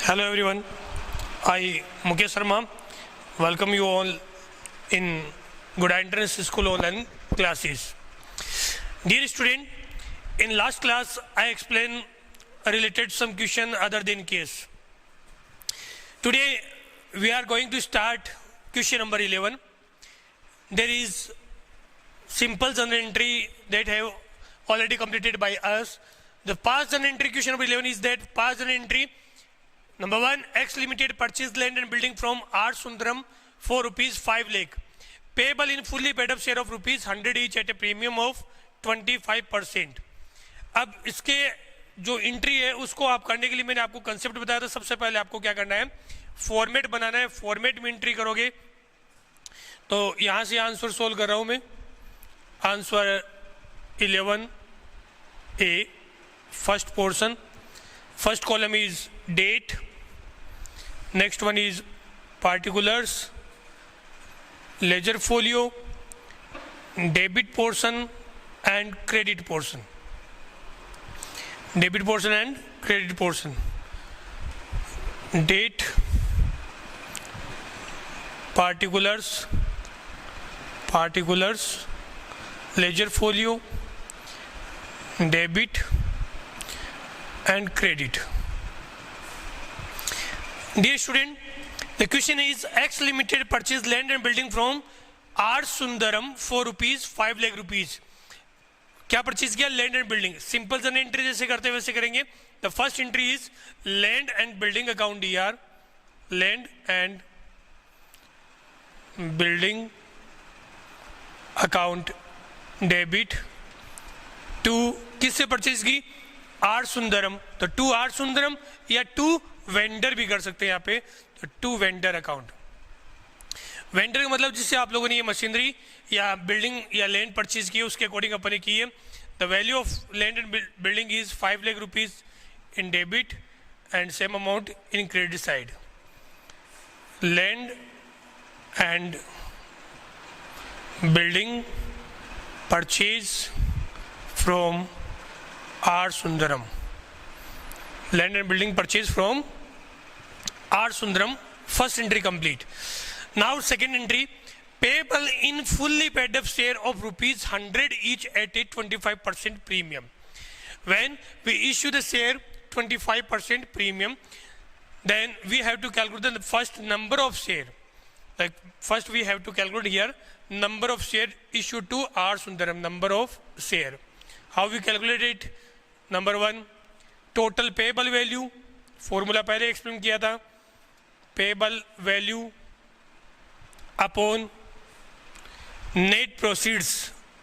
Hello everyone, I Mukesh Sharma welcome you all in Good Entrance School online classes. Dear student, in last class I explained related some question other than case. Today we are going to start question number 11. There is simple journal entry that have already completed by us. The past journal entry question number 11 is that past journal entry number 1, X Limited purchased land and building from R. Sundaram for rupees 5 lakh, payable in fully paid up share of rupees 100 each at a premium of 25%. अब इसके जो entry है उसको आप करने के लिए मैंने आपको कंसेप्ट बताया था. सबसे पहले आपको क्या करना है, फॉर्मेट बनाना है. फॉर्मेट में एंट्री करोगे तो यहाँ से आंसर सोल्व कर रहा हूँ मैं. Answer 11A, first portion. First column is date, next one is particulars, ledger folio, debit portion and credit portion. Debit portion and credit portion. Date, particulars, ledger folio, debit and credit. Dear student, the question is X Limited purchased land and building from R. Sundaram for rupees 5 lakh rupees. क्या purchase किया? Land and building. Simple जन entry जैसे करते हैं वैसे करेंगे. The first entry is land and building account DR, land and building account debit to. किससे purchase की? R. सुंदरम. तो टू R. सुंदरम या टू वेंडर भी कर सकते हैं यहाँ पे. तो टू वेंडर अकाउंट. वेंडर का मतलब जिससे आप लोगों ने ये मशीनरी या बिल्डिंग या लैंड परचेज की है उसके अकॉर्डिंग अपने की है. The value of land and building is 5 lakh rupees in debit and same amount in credit side. Land and building purchase from R. Sundaram. Land and building purchase from R. Sundaram. First entry complete. Now second entry, payable in fully paid up share of rupees 100 each at a 25% premium. When we issue the share 25% premium, then we have to calculate the first number of share. Like first we have to calculate here number of share issued to R. Sundaram. Number of share. How we calculate it? Number 1, total payable value. Formula पहले explain किया था. Payable value upon net proceeds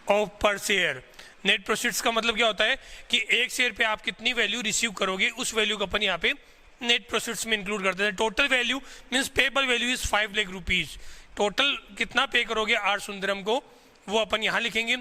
of पर share. Net proceeds का मतलब क्या होता है कि एक शेयर पे आप कितनी वैल्यू रिसीव करोगे उस वैल्यू को अपन यहाँ पे नेट प्रोसीड्स में इंक्लूड करते हैं. Total value means payable value is 5 lakh rupees. Total कितना पे करोगे R. सुंदरम को वो अपन यहाँ लिखेंगे.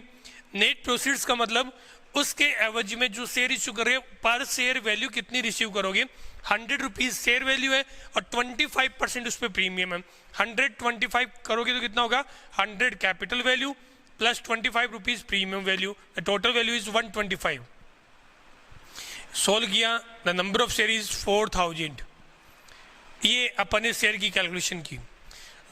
नेट प्रोसीड्स का मतलब उसके एवज में जो शेयर इश्यू कर रहे हैं पर शेयर वैल्यू कितनी रिसीव करोगे. 100 रुपीज शेयर वैल्यू है और 25% उस पर प्रीमियम है. 125 करोगे तो कितना होगा? 100 capital value plus 25 rupees premium value. Total value is 125. Solve किया. The number of share is 4000. ये अपने शेयर की कैलकुलेशन की.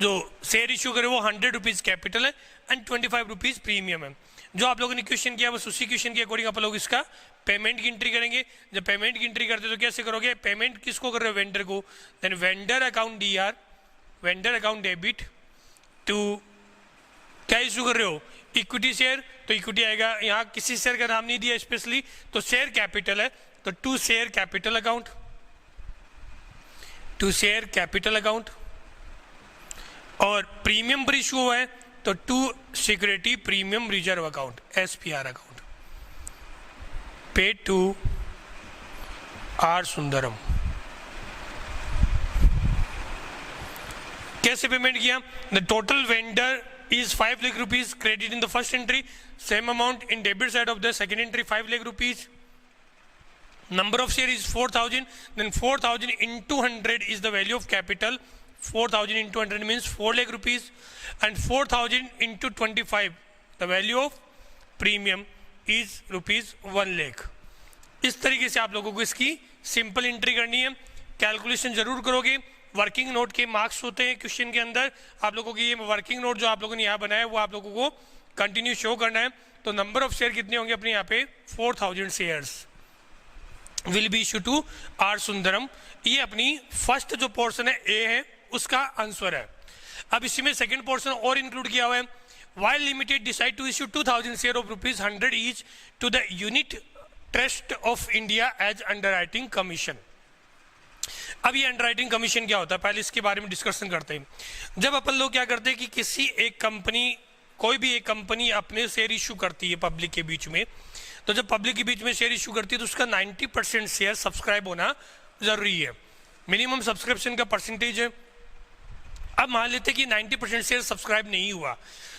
जो शेयर इश्यू करे वो 100 रुपीज कैपिटल है एंड 25 रुपीज प्रीमियम है. जो आप लोगों ने क्वेश्चन किया बस उसी क्वेश्चन के अकॉर्डिंग आप लोग इसका पेमेंट की एंट्री करेंगे. जब पेमेंट की एंट्री करते हो तो कैसे करोगे? पेमेंट किसको कर रहे हो? वेंडर को. Then vendor account DR, vendor account debit to क्या इशू कर रहे हो? Equity share. तो इक्विटी आएगा. यहाँ किसी शेयर का नाम नहीं दिया स्पेशली तो शेयर कैपिटल है तो to share capital account. To share capital account. और प्रीमियम पर इशू हुआ है तो to security premium reserve account SPR account. Paid to R. Sundaram. कैसे पेमेंट किया? The total vendor is 5 lakh rupees credit in the first entry, same amount in debit side of the second entry 5 lakh rupees. Number of share is 4000. Then 4000 into 100 is the value of capital. 4000 into 100 means 4 lakh rupees, and 4000 into 25 the value of premium is rupees 1 lakh. इस तरीके से आप लोगों को इसकी simple entry करनी है. Calculation जरूर करोगे। वर्किंग नोट के मार्क्स होते हैं क्वेश्चन के अंदर, आप लोगों की ये वर्किंग नोट जो आप लोगों ने यहाँ बनाया है वो आप लोगों को कंटिन्यू शो करना है। तो नंबर ऑफ शेयर कितने होंगे अपने यहाँ पे 4000 shares will be issue to R Sundaram. ये अपनी फर्स्ट जो पोर्शन है ए है उसका आंसर है। अब इसी में सेकंड पोर्शन और इंक्लूड किया हुआ है, while limited decide to issue 2000 share of ₹100 each to the Unit Trust of India as underwriting commission. अब ये अंडरराइटिंग कमीशन क्या होता है, पहले इसके बारे में डिस्कशन करते हैं। जब अपन लोग क्या करते हैं कि किसी एक कंपनी, कोई भी एक कंपनी अपने शेयर इशू करती है पब्लिक के बीच में, तो जब पब्लिक के बीच में शेयर इशू करती है तो उसका 90% शेयर सब्सक्राइब होना जरूरी है, मिनिमम सब्सक्रिप्शन का परसेंटेज है। अब मान लेते हैं कि 90% शेयर सब्सक्राइब नहीं हुआ,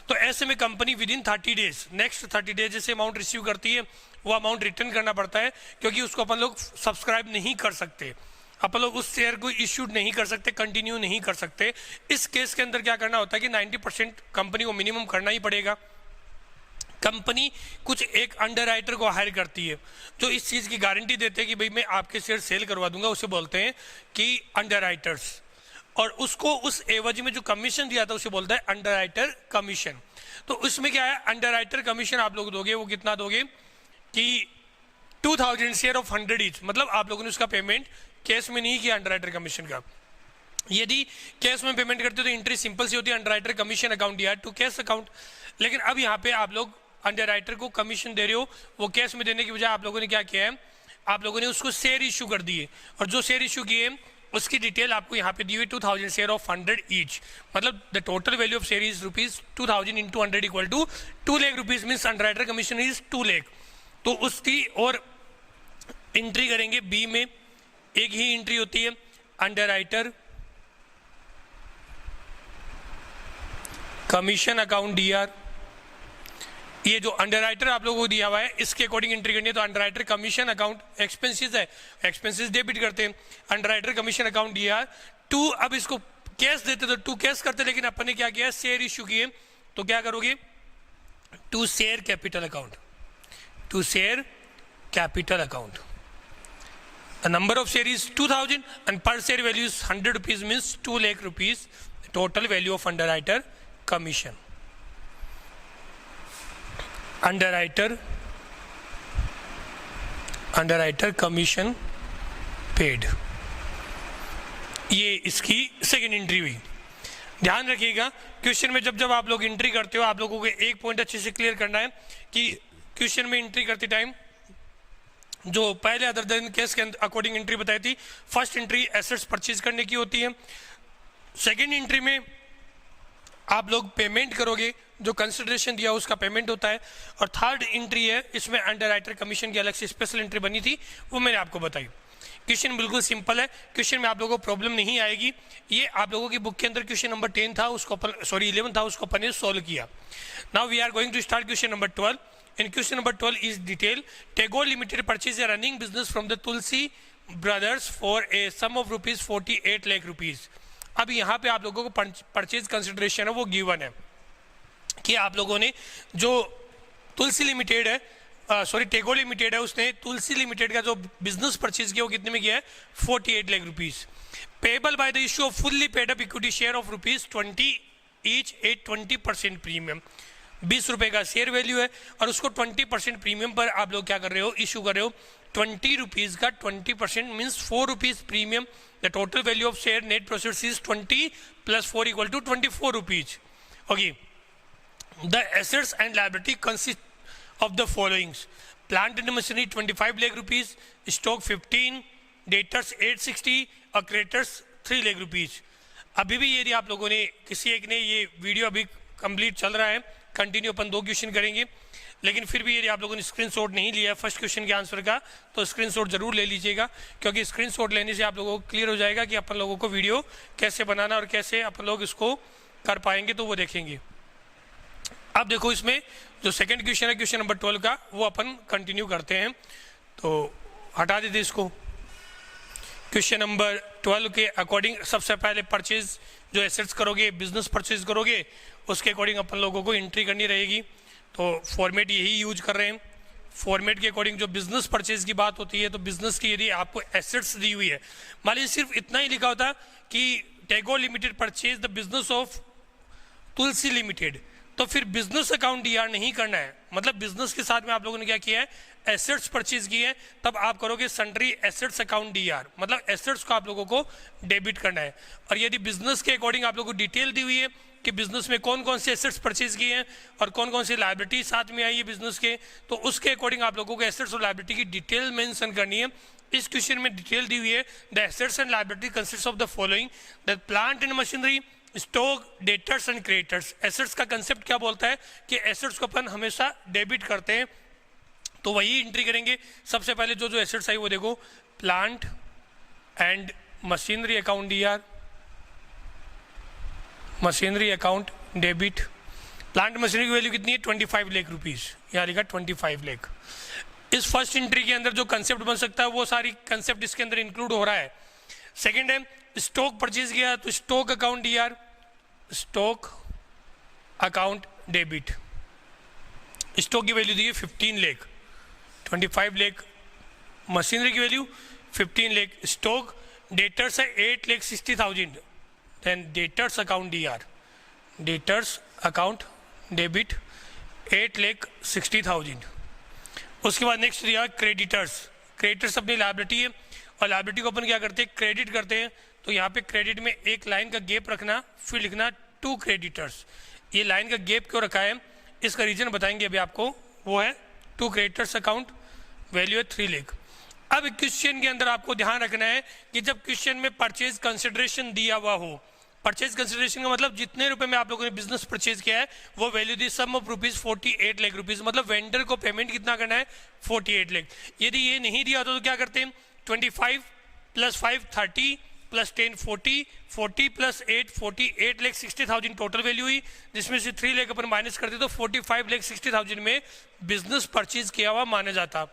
तो ऐसे में company with in 30 days, next 30 days जैसे अमाउंट रिसीव करती है वो अमाउंट रिटर्न करना पड़ता है, क्योंकि उसको अपन लोग सब्सक्राइब नहीं कर सकते, अपन लोग उस शेयर को इश्यूड नहीं कर सकते, कंटिन्यू नहीं कर सकते। इस केस के अंदर क्या करना होता है कि 90% कंपनी को मिनिमम करना ही पड़ेगा। कंपनी कुछ एक अंडरराइटर को हायर करती है जो इस चीज़ की गारंटी देते हैं कि भाई मैं आपके शेयर सेल करवा दूंगा, उसे बोलते हैं कि अंडरराइटर्स, और उसको उस एवज में जो कमीशन दिया था उसे बोलता है अंडरराइटर कमीशन। तो उसमें क्या है, अंडरराइटर कमीशन आप लोग दोगे, वो कितना दोगे कि 2000 शेयर ऑफ 100 ईच, मतलब आप लोगों ने उसका पेमेंट कैश में नहीं किया अंडरराइटर कमीशन का। यदि कैश में पेमेंट करते हो तो एंट्री सिंपल सी होती है, अंडरराइटर कमीशन अकाउंट या टू कैश अकाउंट। लेकिन अब यहाँ पे आप लोग अंडरराइटर को कमीशन दे रहे हो, वो कैश में देने की बजाय आप लोगों ने क्या किया है, आप लोगों ने उसको शेयर इशू कर दिए, और जो शेयर इशू किए उसकी डिटेल आपको यहाँ पे दी हुई 2000 शेयर ऑफ 100 ईच, मतलब the total value of share is ₹2000 into 100 equal to 2 lakh rupees, means underwriter commission is 2 lakh. तो उसकी और एंट्री करेंगे बी में, एक ही एंट्री होती है अंडरराइटर कमीशन अकाउंट डीआर। ये जो अंडरराइटर आप लोगों को दिया हुआ है इसके अकॉर्डिंग एंट्री करनी है, तो अंडरराइटर कमीशन अकाउंट एक्सपेंसेस है, एक्सपेंसेस डेबिट करते हैं, underwriter commission account DR to. अब इसको कैश देते तो टू कैश करते, लेकिन अपन ने क्या किया, शेयर इश्यू किए, तो क्या करोगे, to share capital account, to share capital account. The number of share is 2000 and per share value is 100 rupees, means 2 lakh rupees total value of underwriter commission. Underwriter commission paid. ये इसकी second entry हुई। ध्यान रखिएगा question में जब आप लोग entry करते हो, आप लोगों को एक पॉइंट अच्छे से क्लियर करना है कि क्वेश्चन में एंट्री करते टाइम जो पहले अदर देन केस के अकॉर्डिंग एंट्री बताई थी, फर्स्ट एंट्री एसेट्स परचेज करने की होती है, सेकेंड एंट्री में आप लोग पेमेंट करोगे, जो कंसिडरेशन दिया उसका पेमेंट होता है, और थर्ड एंट्री है इसमें अंडरराइटर कमीशन की अलग से स्पेशल एंट्री बनी थी, वो मैंने आपको बताई। क्वेश्चन बिल्कुल सिंपल है, क्वेश्चन में आप लोगों को प्रॉब्लम नहीं आएगी। ये आप लोगों की बुक के अंदर क्वेश्चन नंबर 10 था, उसको 11 था, उसको अपन ने सॉल्व किया। Now we are going to start question number 12। In question number 12 is detail. Tagore Limited purchased a running business from the Tulsi brothers for a sum of ₹48 lakh rupees. अब यहाँ पे आप लोगों को परचेज कंसिडरेशन है वो given है कि आप लोगों ने जो तुलसी लिमिटेड है, टेगोर लिमिटेड है, उसने तुलसी लिमिटेड का जो बिजनेस परचेज किया वो कितने में किया है, 48 lakh rupees. Payable by the issue off fully paid up equity share of ₹20 each eight 20% premium. 20 रुपए का शेयर वैल्यू है और उसको 20% प्रीमियम पर आप लोग क्या कर रहे हो, इशू कर रहे हो। 20 रुपीज का 20% means 4 rupees premium. The total value of share net proceeds is 20 + 4 = 24 rupees. Okay, the assets and liability consist of the followings: plant and machinery 25 lakh rupees, stock 15, debtors 860 और क्रेडिटर्स 3 लाख रुपीज। अभी भी यदि आप लोगों ने किसी एक ने ये वीडियो अभी कंप्लीट चल रहा है, कंटिन्यू अपन 2 क्वेश्चन करेंगे, लेकिन फिर भी यदि आप लोगों ने स्क्रीनशॉट नहीं लिया है फर्स्ट क्वेश्चन के आंसर का तो स्क्रीनशॉट जरूर ले लीजिएगा, क्योंकि स्क्रीनशॉट लेने से आप लोगों को क्लियर हो जाएगा कि अपन लोगों को वीडियो कैसे बनाना और कैसे अपन लोग इसको कर पाएंगे, तो वो देखेंगे। अब देखो इसमें जो सेकंड क्वेश्चन है क्वेश्चन नंबर 12 का, वो अपन कंटिन्यू करते हैं, तो हटा देते इसको। क्वेश्चन नंबर 12 के अकॉर्डिंग सबसे पहले परचेज जो एसेट्स करोगे, बिजनेस परचेज करोगे, उसके अकॉर्डिंग अपन लोगों को एंट्री करनी रहेगी। तो फॉर्मेट यही यूज कर रहे हैं, फॉर्मेट के अकॉर्डिंग जो बिजनेस परचेज की बात होती है, तो बिजनेस की यदि आपको एसेट्स दी हुई है, मान लीजिए सिर्फ इतना ही लिखा होता कि Tagore limited purchase the business of Tulsi limited, तो फिर बिजनेस अकाउंट डीआर नहीं करना है। मतलब बिजनेस के साथ में आप लोगों ने क्या किया है, एसेट्स परचेज किए हैं, तब आप करोगे सन्ड्री एसेट्स अकाउंट डीआर, मतलब एसेट्स को आप लोगों को डेबिट करना है। और यदि बिजनेस के अकॉर्डिंग आप लोगों को डिटेल दी हुई है कि बिजनेस में कौन कौन से एसेट्स परचेज किए हैं और कौन कौन सी लायबिलिटी साथ में आई है बिजनेस के, तो उसके अकॉर्डिंग आप लोगों को एसेट्स और लायबिलिटी की डिटेल मेंशन करनी है। इस क्वेश्चन में डिटेल दी हुई है, the assets and liability consist of the following, the plant and machinery, stock, debtors and creditors. Assets का कंसेप्ट क्या बोलता है कि एसेट्स को अपन हमेशा डेबिट करते हैं, तो वही एंट्री करेंगे। सबसे पहले जो जो एसेट्स आई वो देखो, plant and machinery account DR, machinery account debit. Plant machinery की वैल्यू कितनी है, 25 लाख रुपीज, यहाँ लिखा 25 लाख। इस फर्स्ट एंट्री के अंदर जो कंसेप्ट बन सकता है वो सारी कंसेप्ट इसके अंदर इंक्लूड हो रहा है। सेकेंड है स्टॉक परचेज किया, तो stock account DR, stock account debit. Stock की वैल्यू दी है 15 लाख, 25 लाख, मशीनरी की वैल्यू 15 लाख, स्टॉक, डेटर्स है 8,60,000, then debtors account DR, debtors account debit 8,60,000। उसके बाद नेक्स्ट दिया क्रेडिटर्स। क्रेडिटर्स अपनी लायबिलिटी है और लायबिलिटी को अपन क्या करते हैं, क्रेडिट करते हैं, तो यहाँ पे क्रेडिट में एक लाइन का गैप रखना, फिर लिखना टू क्रेडिटर्स। ये लाइन का गैप क्यों रखा है, इसका रीजन बताएंगे अभी आपको, वो है टू क्रेडिटर्स अकाउंट, वैल्यू है 3 लाख। अब क्वेश्चन के अंदर आपको ध्यान रखना है कि जब क्वेश्चन में परचेज कंसिडरेशन दिया हुआ हो, परचेज कंसिडरेशन का मतलब जितने रुपए में आप लोगों ने बिजनेस परचेज किया है वो वैल्यू दी sum of rupees 48 lakh rupees, मतलब वेंडर को पेमेंट कितना करना है, 48 लाख। यदि ये नहीं दिया होता तो क्या करते हैं, 25 + 5 30 + 10 40, 40 + 8 48 लाख 60,000 टोटल वैल्यू हुई, जिसमें से 3 लाख अपन माइनस करते तो 45 लाख 60,000 में बिजनेस परचेज किया हुआ माना जाता।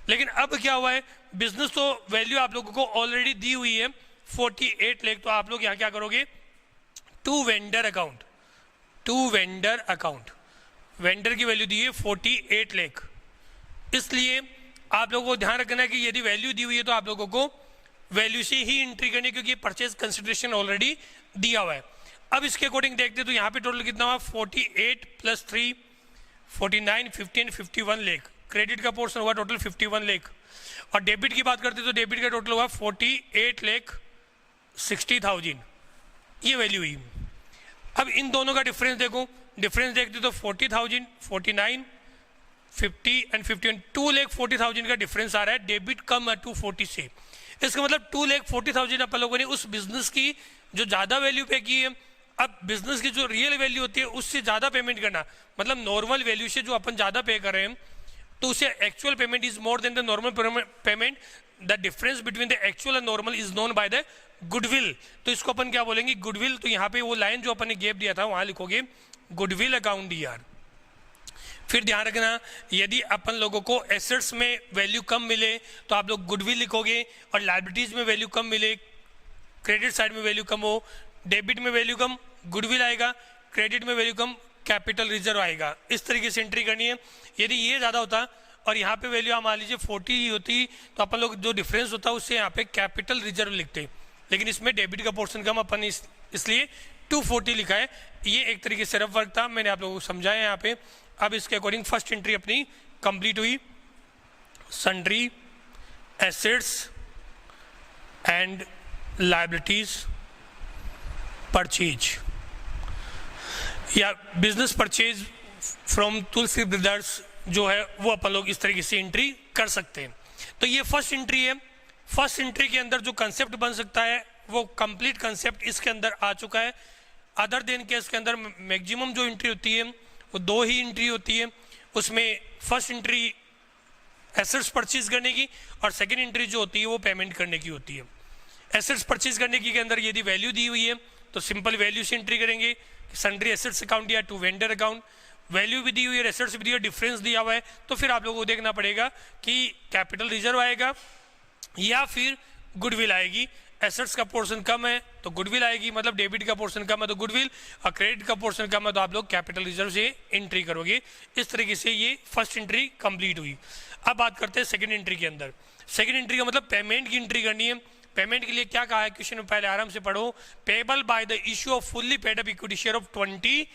लेकिन अब क्या हुआ है, बिजनेस तो वैल्यू आप लोगों को ऑलरेडी दी हुई है 48 लाख, तो आप लोग यहाँ क्या करोगे, to vendor account, to vendor account, vendor की वैल्यू दी है 48 लाख। इसलिए आप लोगों को ध्यान रखना है कि यदि वैल्यू दी हुई है तो आप लोगों को वैल्यू से ही एंट्री करनी है, क्योंकि परचेज कंसिडरेशन ऑलरेडी दिया हुआ है। अब इसके अकॉर्डिंग देखते हैं तो यहाँ पे टोटल कितना हुआ, 48 + 3 49 15 51 लाख। क्रेडिट का पोर्शन हुआ टोटल 51 लाख, और डेबिट की बात करते तो डेबिट का टोटल हुआ 48 लाख 60,000, ये वैल्यू हुई। अब इन दोनों का डिफरेंस देखो, डिफरेंस देखते तो 40,000 49 50 एंड 51, 2,40,000 का डिफरेंस आ रहा है, डेबिट कम है 240 से। इसका मतलब 2,40,000 अपन लोगों ने उस बिजनेस की जो ज़्यादा वैल्यू पे की है, अब बिजनेस की जो रियल वैल्यू होती है उससे ज़्यादा पेमेंट करना, मतलब नॉर्मल वैल्यू से जो अपन ज़्यादा पे कर रहे हैं तो उसे actual payment is more than the normal payment, the difference between the actual and normal is known by the goodwill. तो इसको अपन क्या बोलेंगे, गुडविल। तो यहाँ पे वो लाइन जो अपन ने गैप दिया था वहाँ लिखोगे गुडविल अकाउंट डीआर। फिर ध्यान रखना, यदि अपन लोगों को एसेट्स में वैल्यू कम मिले तो आप लोग गुडविल लिखोगे, और लायबिलिटीज में वैल्यू कम मिले, क्रेडिट साइड में वैल्यू कम हो, डेबिट में वैल्यू कम गुडविल आएगा, क्रेडिट में वैल्यू कम कैपिटल रिजर्व आएगा। इस तरीके से एंट्री करनी है। यदि ये ज़्यादा होता और यहाँ पे वैल्यू मान लीजिए 40 ही होती तो अपन लोग जो डिफरेंस होता उससे यहाँ पे कैपिटल रिजर्व लिखते, लेकिन इसमें डेबिट का पोर्शन कम, अपन इसलिए 240 लिखा है। ये एक तरीके से रफ वर्क था, मैंने आप लोगों को समझाया यहाँ पे। अब इसके अकॉर्डिंग फर्स्ट एंट्री अपनी कंप्लीट हुई, sundry assets and liabilities purchase या business purchase from Tulsi brothers जो है वो अपन लोग इस तरीके से एंट्री कर सकते हैं। तो ये फर्स्ट एंट्री है। फर्स्ट एंट्री के अंदर जो कंसेप्ट बन सकता है वो कंप्लीट कंसेप्ट इसके अंदर आ चुका है। अदर देन केस के अंदर मैक्सिमम जो एंट्री होती है वो 2 ही एंट्री होती है। उसमें फर्स्ट एंट्री एसेट्स परचेज करने की और सेकंड एंट्री जो होती है वो पेमेंट करने की होती है। एसेट्स परचेज करने की के अंदर यदि वैल्यू दी हुई है तो सिंपल वैल्यू से एंट्री करेंगे, सन्ड्री एसेट्स अकाउंट या टू वेंडर अकाउंट, वैल्यू भी दी हुई है, एसेट्स भी दी हुई है, डिफरेंस दिया हुआ है, तो फिर आप लोगों को देखना पड़ेगा कि कैपिटल रिजर्व आएगा या फिर गुडविल आएगी। एसेट्स का पोर्शन कम है तो गुडविल आएगी, मतलब डेबिट का पोर्शन कम है तो गुडविल, और क्रेडिट का पोर्शन कम है तो आप लोग कैपिटल रिजर्व से एंट्री करोगे। इस तरीके से ये फर्स्ट एंट्री कंप्लीट हुई। अब बात करते हैं सेकंड एंट्री के अंदर। सेकंड एंट्री का मतलब पेमेंट की एंट्री करनी है। पेमेंट के लिए क्या कहा है क्वेश्चन में, पहले आराम से पढ़ो। Payable by the issue off fully paid up equity share of 20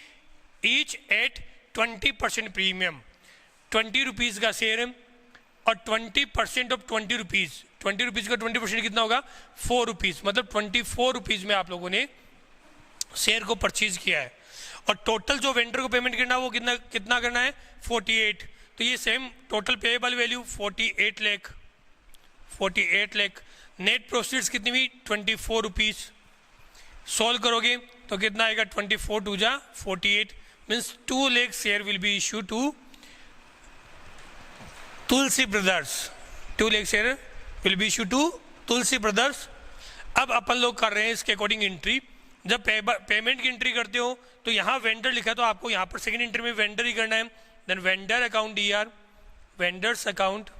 each eight 20% premium. 20 rupees का शेयर है और 20% ऑफ 20 रुपीज़, 20 रुपीज़ का 20% कितना होगा 4 रुपीज़, मतलब 24 रुपीज़ में आप लोगों ने शेयर को परचेज किया है। और टोटल जो वेंडर को पेमेंट करना है वो कितना करना है 48। तो ये same total payable value 48 lakh, 48 lakh. Net proceeds कितनी हुई 24 रुपीज़। सॉल्व करोगे तो कितना आएगा 24 टू जा 48, means 2 lakh share will be issue to Tulsi brothers. 2 lakh share will be issue to Tulsi brothers. अब अपन लोग कर रहे हैं इसके अकॉर्डिंग एंट्री। जब पेमेंट की एंट्री करते हो तो यहाँ वेंडर लिखा तो आपको यहाँ पर सेकंड एंट्री में वेंडर ही करना है। Then vendor account DR, vendors account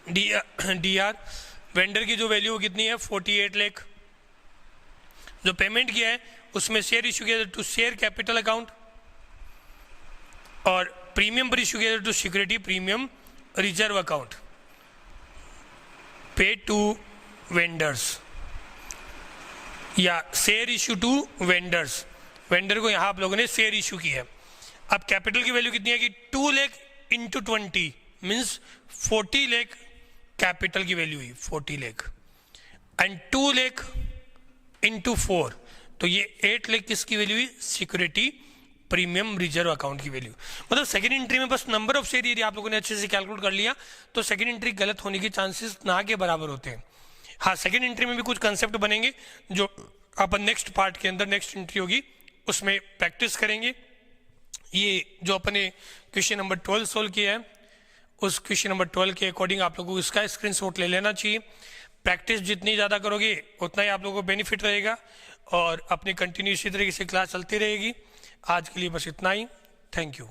DR. Vendor की जो वैल्यू कितनी है 48 लाख। जो पेमेंट किया है उसमें शेयर इशू किया टू शेयर कैपिटल अकाउंट, और प्रीमियम पर इशू किया to security premium reserve account. Pay to vendors या share issue to vendors. Vendor को यहाँ आप लोगों ने शेयर इशू किया है। अब कैपिटल की वैल्यू कितनी है कि 2 lakh into 20 means 40 lakh capital की वैल्यू हुई 40 लाख, एंड 2 लाख इंटू 4 तो ये 8 लाख किसकी वैल्यू हुई सिक्योरिटी प्रीमियम रिजर्व अकाउंट की वैल्यू। मतलब सेकंड एंट्री में बस नंबर ऑफ शेयर यदि आप लोगों ने अच्छे से कैलकुलेट कर लिया तो सेकंड एंट्री गलत होने के चांसेस ना के बराबर होते हैं। हाँ, सेकंड एंट्री में भी कुछ कंसेप्ट बनेंगे जो अपन नेक्स्ट पार्ट के अंदर नेक्स्ट एंट्री होगी उसमें प्रैक्टिस करेंगे। ये जो अपने क्वेश्चन नंबर 12 सोल्व किया है उस क्वेश्चन नंबर 12 के अकॉर्डिंग आप लोगों को इसका स्क्रीनशॉट ले लेना चाहिए। प्रैक्टिस जितनी ज़्यादा करोगे उतना ही आप लोगों को बेनिफिट रहेगा और अपनी कंटिन्यू इसी तरीके से क्लास चलती रहेगी। आज के लिए बस इतना ही। Thank you.